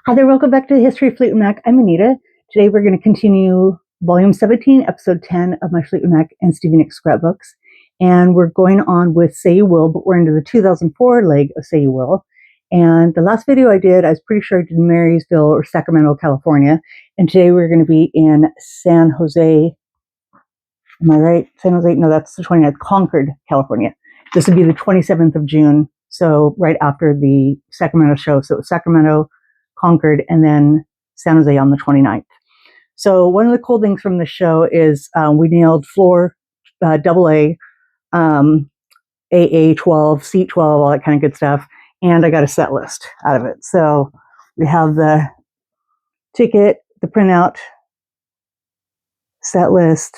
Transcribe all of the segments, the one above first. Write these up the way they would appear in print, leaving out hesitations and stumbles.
Hi there, welcome back to the History of Fleetwood Mac. I'm Anita. Today we're going to continue Volume 17, Episode 10 of my Fleetwood Mac and Stevie Nicks scrapbooks. And we're going on with Say You Will, but we're into the 2004 leg of Say You Will. And the last video I did, I was pretty sure I did Marysville or Sacramento, California. And today we're going to be in San Jose. Am I right? San Jose? No, that's the 29th. Concord, California. This would be the 27th of June. So right after the Sacramento show. So it was Sacramento, Concord, and then San Jose on the 29th. So one of the cool things from the show is we nailed floor, AA, AA 12, seat 12, all that kind of good stuff. And I got a set list out of it. So we have the ticket, the printout, set list,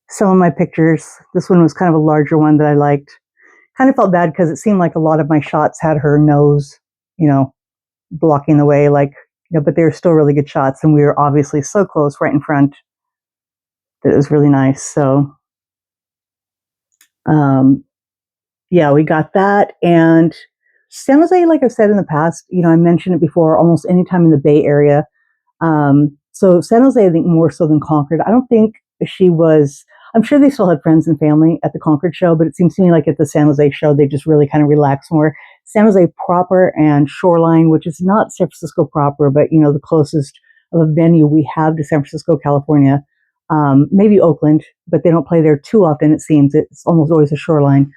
some of my pictures. This one was kind of a larger one that I liked. Kind of felt bad because it seemed like a lot of my shots had her nose, blocking the way, but they were still really good shots, and we were obviously so close right in front that it was really nice. So yeah, we got that. And San Jose, like I've said in the past, I mentioned it before, almost any time in the Bay Area. So San Jose, I think more so than Concord. I don't think she was, I'm sure they still had friends and family at the Concord show, but it seems to me like at the San Jose show, they just really kind of relaxed more. San Jose proper and Shoreline, which is not San Francisco proper, but, the closest of a venue we have to San Francisco, California. Maybe Oakland, but they don't play there too often, it seems. It's almost always a Shoreline.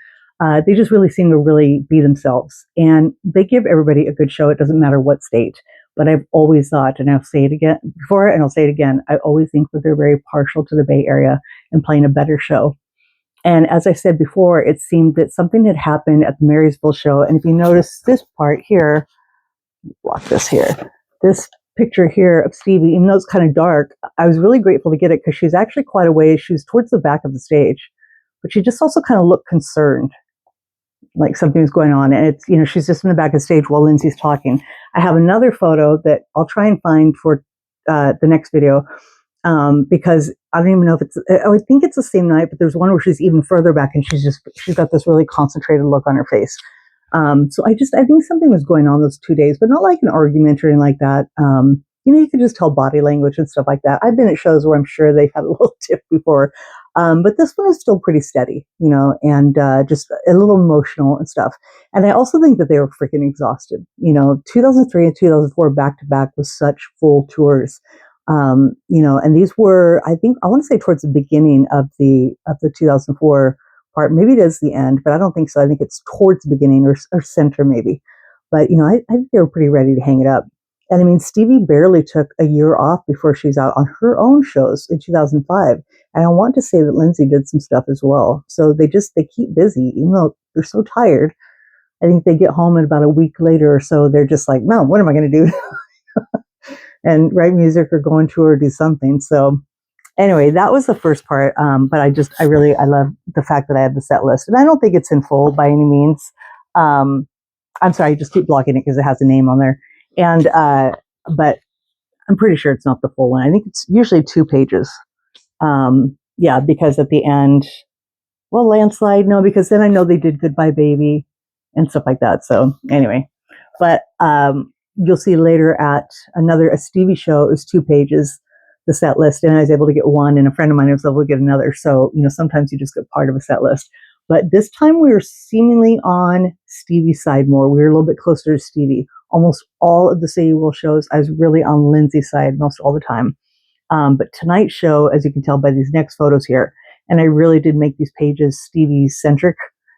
They just really seem to really be themselves. And they give everybody a good show. It doesn't matter what state. But I've always thought, and I'll say it again before, and I'll say it again, I always think that they're very partial to the Bay Area and playing a better show. And as I said before, it seemed that something had happened at the Marysville show. And if you notice this part here, block this here, this picture here of Stevie, even though it's kind of dark, I was really grateful to get it because she's actually quite a ways. She was towards the back of the stage, but she just also kind of looked concerned, like something's going on. And it's, she's just in the back of the stage while Lindsay's talking. I have another photo that I'll try and find for the next video because I don't even know if it's, I think it's the same night, but there's one where she's even further back and she's got this really concentrated look on her face. So I think something was going on those 2 days, but not like an argument or anything like that. You could just tell body language and stuff like that. I've been at shows where I'm sure they've had a little tip before. But this one is still pretty steady, and just a little emotional and stuff. And I also think that they were freaking exhausted. 2003 and 2004 back to back with such full tours. And these were, I want to say towards the beginning of the 2004 part. Maybe it is the end, but I don't think so. I think it's towards the beginning or center maybe. But I think they were pretty ready to hang it up. And Stevie barely took a year off before she's out on her own shows in 2005. And I want to say that Lindsay did some stuff as well. So they keep busy, even though they're so tired. I think they get home and about a week later or so, they're just like, no, what am I going to do? And write music or go on tour or do something. So anyway, that was the first part. But I love the fact that I have the set list. And I don't think it's in full by any means. I'm sorry, I just keep blocking it because it has a name on there. And, but I'm pretty sure it's not the full one. I think it's usually 2 pages. Yeah, because at the end, landslide, no, because then I know they did Goodbye Baby and stuff like that. So anyway, but, you'll see later at a Stevie show, it was 2 pages, the set list, and I was able to get one, and a friend of mine was able to get another. So, sometimes you just get part of a set list. But this time we were seemingly on Stevie's side more. We were a little bit closer to Stevie. Almost all of the Say You Will shows, I was really on Lindsay's side most all the time. But tonight's show, as you can tell by these next photos here, and I really did make these pages Stevie-centric.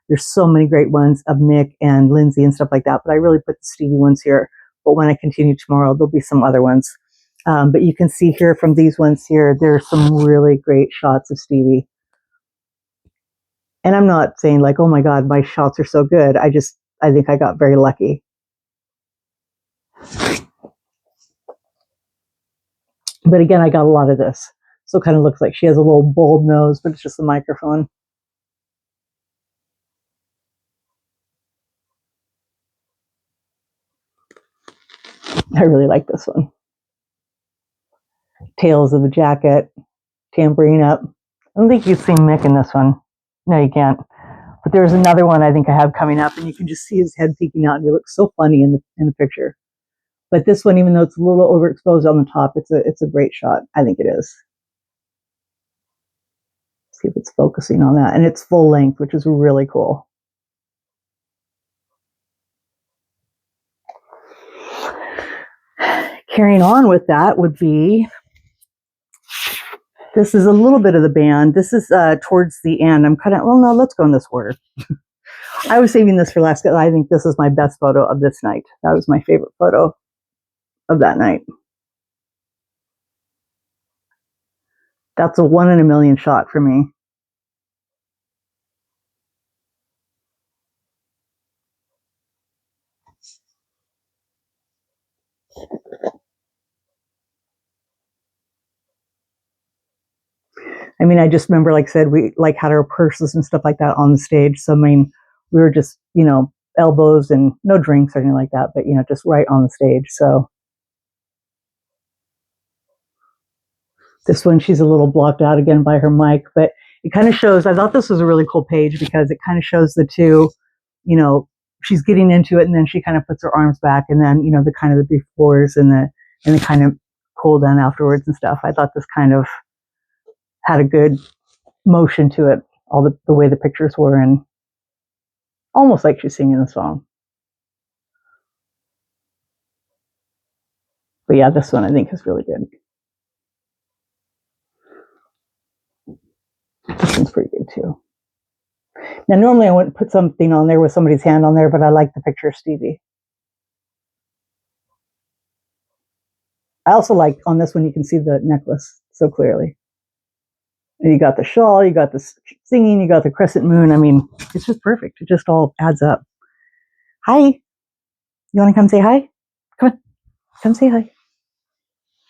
There's so many great ones of Nick and Lindsay and stuff like that, but I really put the Stevie ones here. But when I continue tomorrow, there'll be some other ones. But you can see here from these ones here, there are some really great shots of Stevie. And I'm not saying like, oh my God, my shots are so good. I think I got very lucky. But again, I got a lot of this. So it kind of looks like she has a little bold nose, but it's just the microphone. I really like this one. Tails of the jacket, tambourine up. I don't think you've seen Mick in this one. No, you can't. But there's another one I think I have coming up, and you can just see his head peeking out, and he looks so funny in the picture. But this one, even though it's a little overexposed on the top, it's a great shot. I think it is. Let's see if it's focusing on that. And it's full length, which is really cool. Carrying on with that would be, this is a little bit of the band. This is towards the end. I'm kind of, well, no, let's go in this order. I was saving this for last, because I think this is my best photo of this night. That was my favorite photo of that night. That's a 1 in a million shot for me. I mean, I just remember, like I said, we like had our purses and stuff like that on the stage. So, I mean, we were just, elbows and no drinks or anything like that, but, just right on the stage. So this one, she's a little blocked out again by her mic, but it kind of shows, I thought this was a really cool page because it kind of shows the two, she's getting into it and then she kind of puts her arms back and then, the kind of the befores and the kind of cool down afterwards and stuff. I thought this kind of had a good motion to it, all the way the pictures were, and almost like she's singing the song. But yeah, this one I think is really good. This one's pretty good too. Now, normally I wouldn't put something on there with somebody's hand on there, but I like the picture of Stevie. I also like on this one, you can see the necklace so clearly. And you got the shawl, you got the singing, you got the crescent moon. I mean, it's just perfect. It just all adds up. Hi. You want to come say hi? Come on. Come say hi.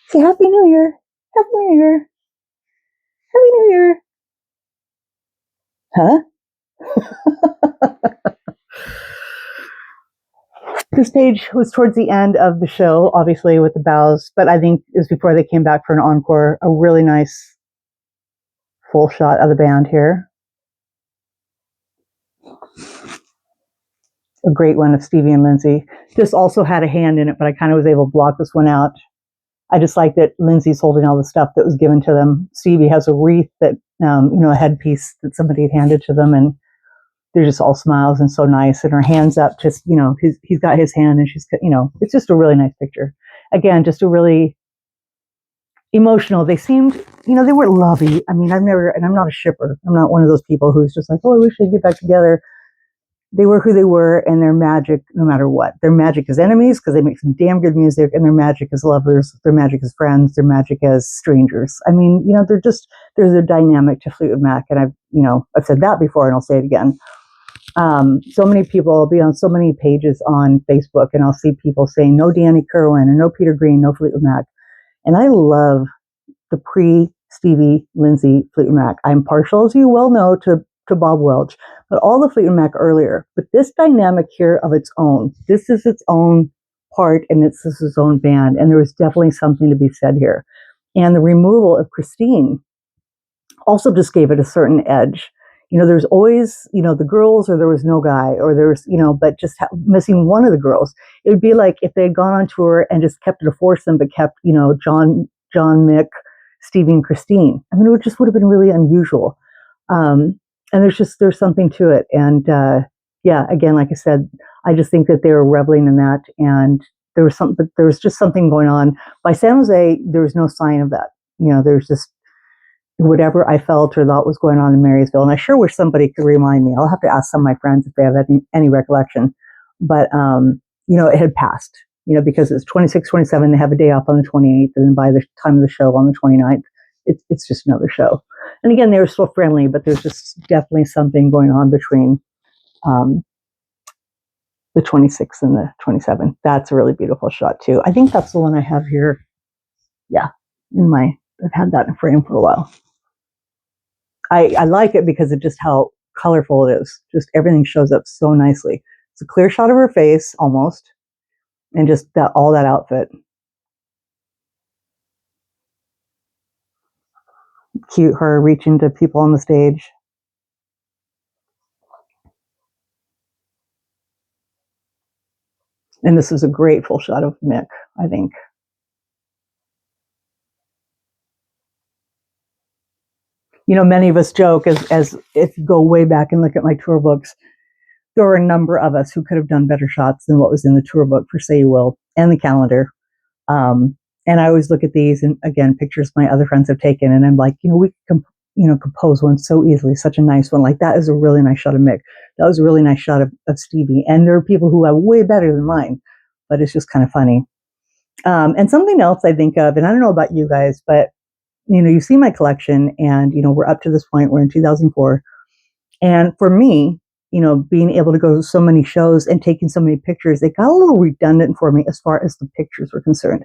Say Happy New Year. Happy New Year. Happy New Year. Huh? This page was towards the end of the show, obviously with the bows, but I think it was before they came back for an encore. A really nice full shot of the band here. A great one of Stevie and Lindsay. This also had a hand in it, but I kind of was able to block this one out. I just like that Lindsay's holding all the stuff that was given to them. Stevie has a wreath that, a headpiece that somebody had handed to them, and they're just all smiles and so nice. And her hand's up, just, he's got his hand and she's, it's just a really nice picture. Again, just a really emotional. They seemed, they were lovey. I mean, and I'm not a shipper. I'm not one of those people who's just like, oh, I wish they'd get back together. They were who they were, and their magic, no matter what. Their magic as enemies, because they make some damn good music, and their magic as lovers, their magic as friends, their magic as strangers. I mean, there's a dynamic to Fleetwood Mac, and I've said that before, and I'll say it again. So many people will be on so many pages on Facebook, and I'll see people saying, no Danny Kerwin, or no Peter Green, no Fleetwood Mac. And I love the pre-Stevie, Lindsay Fleetwood Mac. I'm partial, as you well know, to Bob Welch, but all the Fleetwood Mac earlier. But this dynamic here of its own, this is its own part, and this is its own band, and there was definitely something to be said here. And the removal of Christine also just gave it a certain edge. There's always, the girls, or there was no guy, or there's, but just missing one of the girls. It would be like if they had gone on tour and just kept it a foursome, but kept, John, Mick, Stevie, and Christine. I mean, it would have been really unusual. And there's something to it. And, again, like I said, I just think that they were reveling in that. And there was just something going on. By San Jose, there was no sign of that. There's just whatever I felt or thought was going on in Marysville. And I sure wish somebody could remind me. I'll have to ask some of my friends if they have any recollection. But, it had passed, because it's 26, 27, they have a day off on the 28th. And then by the time of the show on the 29th, it's just another show. And again, they were still friendly, but there's just definitely something going on between the 26th and the 27th. That's a really beautiful shot too. I think that's the one I have here. Yeah, I've had that in frame for a while. I like it because of just how colorful it is. Just everything shows up so nicely. It's a clear shot of her face almost, and just all that outfit. Cute, her reaching to people on the stage. And this is a great full shot of Mick, I think. You know, many of us joke as if you go way back and look at my tour books, there were a number of us who could have done better shots than what was in the tour book for Say You Will and the calendar. And I always look at these and again, pictures my other friends have taken, and I'm like, we can, compose one so easily, such a nice one. Like that is a really nice shot of Mick. That was a really nice shot of Stevie. And there are people who have way better than mine, but it's just kind of funny. And something else I think of, and I don't know about you guys, but you see my collection, and we're up to this point. We're in 2004, and for me, being able to go to so many shows and taking so many pictures, it got a little redundant for me as far as the pictures were concerned.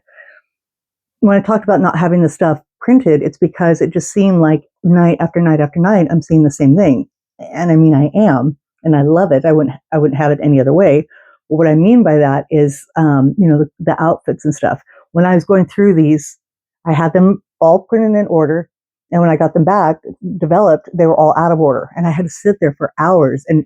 When I talked about not having the stuff printed, it's because it just seemed like night after night after night, I'm seeing the same thing. And I mean, I am, and I love it. I wouldn't have it any other way. But what I mean by that is, the outfits and stuff. When I was going through these, I had them all printed in order. And when I got them back, developed, they were all out of order. And I had to sit there for hours and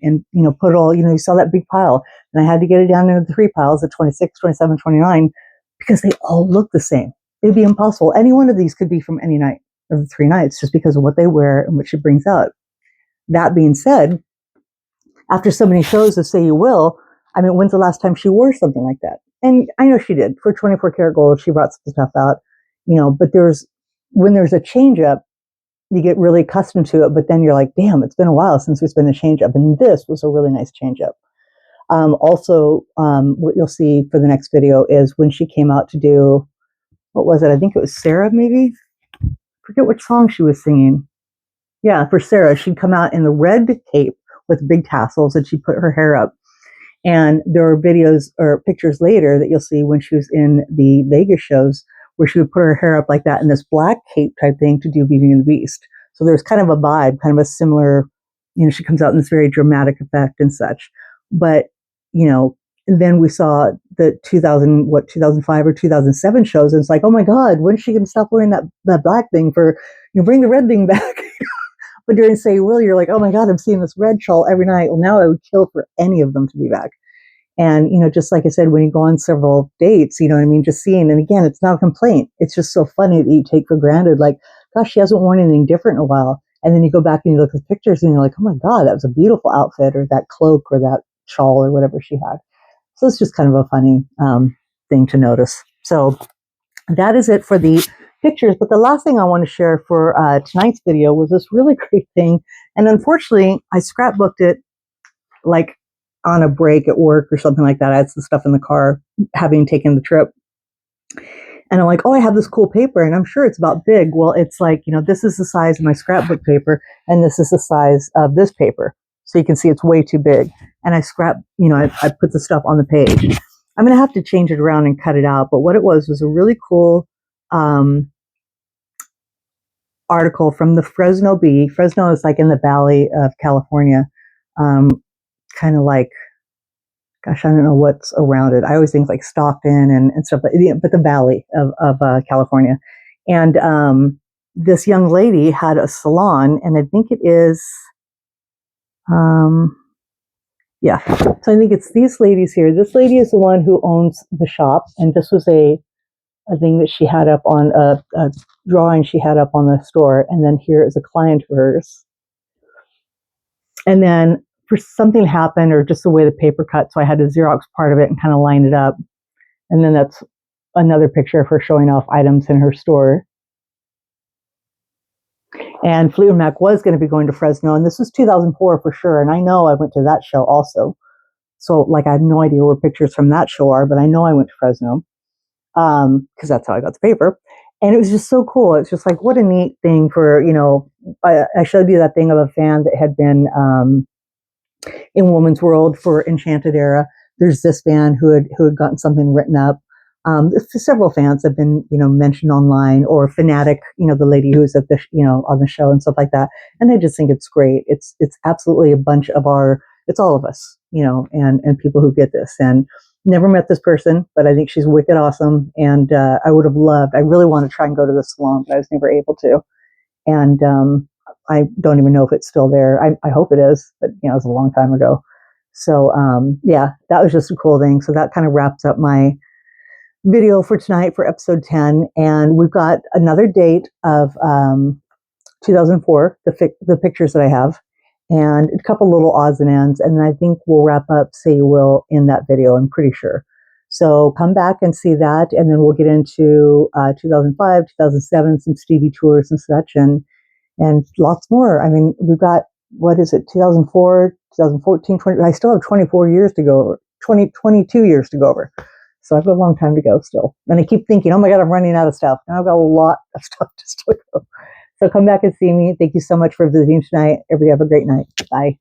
put it all, you saw that big pile. And I had to get it down into the 3 piles of 26, 27, 29, because they all look the same. It'd be impossible. Any one of these could be from any night of the 3 nights just because of what they wear and what she brings out. That being said, after so many shows of Say You Will, I mean, when's the last time she wore something like that? And I know she did. For 24 karat gold, she brought some stuff out, but when there's a change up, you get really accustomed to it, but then you're like, damn, it's been a while since there's been a change up. And this was a really nice change up. Also, what you'll see for the next video is when she came out to do, what was it? I think it was Sarah, maybe? Forget which song she was singing. Yeah, for Sarah, she'd come out in the red cape with big tassels, and she'd put her hair up. And there are videos or pictures later that you'll see when she was in the Vegas shows where she would put her hair up like that in this black cape type thing to do Beauty and the Beast. So there's kind of a vibe, kind of a similar, she comes out in this very dramatic effect and such. But, and then we saw the 2005 or 2007 shows, and it's like, oh my God, when's she going to stop wearing that black thing for, bring the red thing back? But during Say You Will, you're like, oh my God, I'm seeing this red shawl every night. Well, now I would kill for any of them to be back. And, just like I said, when you go on several dates, just seeing, and again, it's not a complaint. It's just so funny that you take for granted, like, gosh, she hasn't worn anything different in a while. And then you go back and you look at the pictures and you're like, oh my God, that was a beautiful outfit, or that cloak, or that shawl, or whatever she had. So it's just kind of a funny thing to notice. So that is it for the pictures. But the last thing I want to share for tonight's video was this really great thing. And unfortunately, I scrapbooked it like on a break at work or something like that. I had some stuff in the car, having taken the trip. And I'm like, oh, I have this cool paper, and I'm sure it's about big. Well, it's like, this is the size of my scrapbook paper, and this is the size of this paper. So you can see it's way too big. And I I put the stuff on the page. I'm going to have to change it around and cut it out. But what it was a really cool article from the Fresno Bee. Fresno is like in the Valley of California. Kind of like, gosh, I don't know what's around it. I always think like Stockton and stuff, but the Valley of California. And this young lady had a salon, and I think it is, yeah. So I think it's these ladies here. This lady is the one who owns the shop, and this was a thing that she had up on a drawing she had up on the store. And then here is a client of hers. And then for something happened, or just the way the paper cut, so I had to Xerox part of it and kind of line it up. And then that's another picture of her showing off items in her store. And Fleetwood Mac was going to be going to Fresno, and this was 2004 for sure. And I know I went to that show also. So like I have no idea where pictures from that show are, but I know I went to Fresno because that's how I got the paper. And it was just so cool. It's just like, what a neat thing for, I showed you that thing of a fan that had been in Woman's World for Enchanted Era. There's this fan who had gotten something written up. Several fans have been, mentioned online, or Fanatic, the lady who's at the, on the show and stuff like that. And I just think it's great. It's absolutely a bunch of it's all of us, and people who get this. And never met this person, but I think she's wicked awesome. And I really want to try and go to the salon, but I was never able to. And I don't even know if it's still there. I hope it is, but it was a long time ago. So yeah, that was just a cool thing. So that kind of wraps up my video for tonight for episode 10. And we've got another date of 2004, the pictures that I have, and a couple little odds and ends. And I think we'll wrap up Say You Will in that video, I'm pretty sure. So come back and see that. And then we'll get into 2005, 2007, some Stevie tours and such, and lots more. I mean, we've got, what is it, 2004, 2014, 20, I still have 24 years to go over, 22 years to go over. So I've got a long time to go still. And I keep thinking, oh my God, I'm running out of stuff. Now I've got a lot of stuff to still go. So come back and see me. Thank you so much for visiting tonight. Everybody have a great night. Bye.